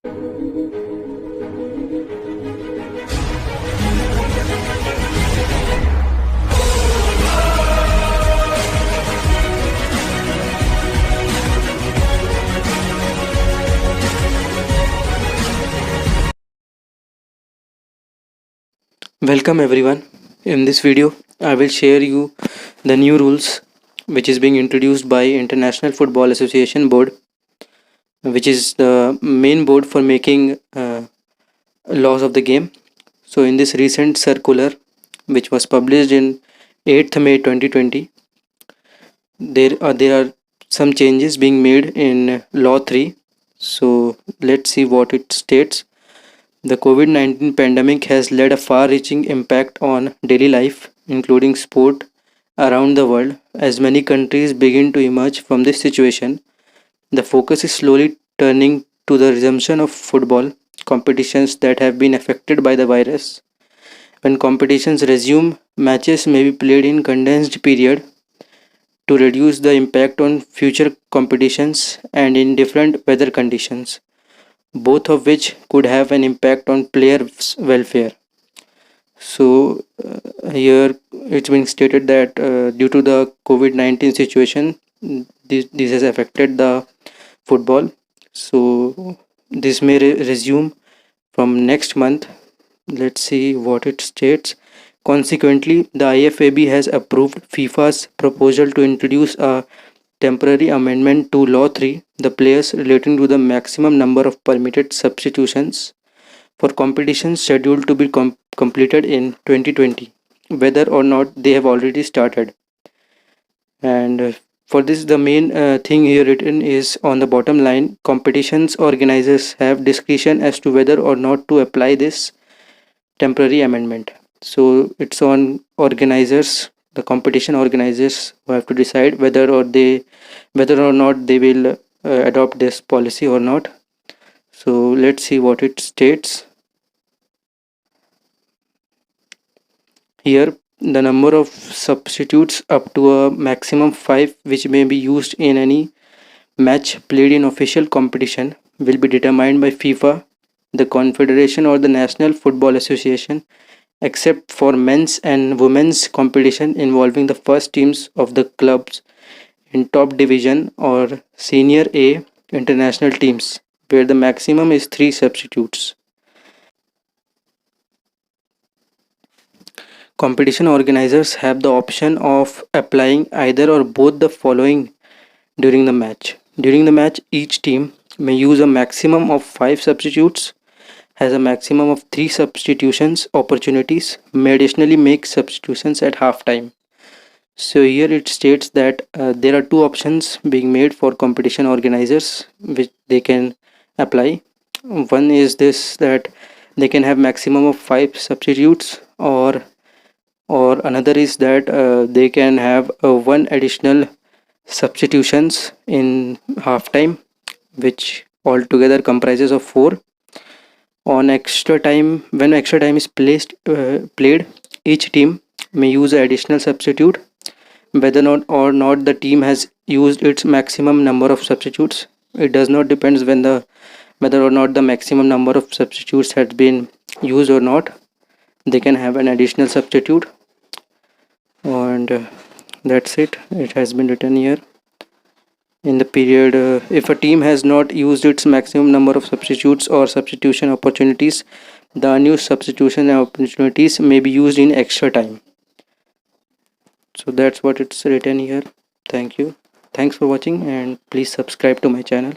Welcome everyone. In this video, I will share you the new rules which is being introduced by International Football Association Board, which is the main board for making laws of the game. So in this recent circular, which was published in 8th May 2020, there are some changes being made in Law 3. So let's see what it states. The COVID 19 pandemic has led a far reaching impact on daily life, including sport, around the world. As many countries begin to emerge from this situation, the focus is slowly turning to the resumption of football competitions that have been affected by the virus. When competitions resume, matches may be played in condensed period to reduce the impact on future competitions and in different weather conditions, both of which could have an impact on players' welfare. So, here it's been stated that due to the COVID 19 situation, this has affected the football. So, this may resume from next month. Let's see what it states. Consequently, the IFAB has approved FIFA's proposal to introduce a temporary amendment to Law 3, the players relating to the maximum number of permitted substitutions for competitions scheduled to be completed in 2020, whether or not they have already started. And for this, the main thing here written is on the bottom line, competitions organizers have discretion as to whether or not to apply this temporary amendment. So it's on organizers, the competition organizers, who have to decide whether or not they will adopt this policy or not. So let's see what it states. Here, the number of substitutes up to a maximum 5 which may be used in any match played in official competition will be determined by FIFA, the Confederation or the National Football Association, except for men's and women's competition involving the first teams of the clubs in top division or senior A international teams, where the maximum is 3 substitutes. Competition organizers have the option of applying either or both the following during the match. During the match, each team may use a maximum of 5 substitutes, has a maximum of 3 substitutions opportunities, may additionally make substitutions at halftime. So here it states that there are two options being made for competition organizers which they can apply. One is this, that they can have maximum of 5 substitutes, or another is that they can have one additional substitutions in halftime, which altogether comprises of 4. On extra time, when extra time is played, each team may use an additional substitute, whether or not the team has used its maximum number of substitutes. It does not depends whether or not the maximum number of substitutes has been used or not. They can have an additional substitute, and that's it. It has been written here. In the period, if a team has not used its maximum number of substitutes or substitution opportunities, the unused substitution opportunities may be used in extra time. So that's what it's written here. Thank you. Thanks for watching, and please subscribe to my channel.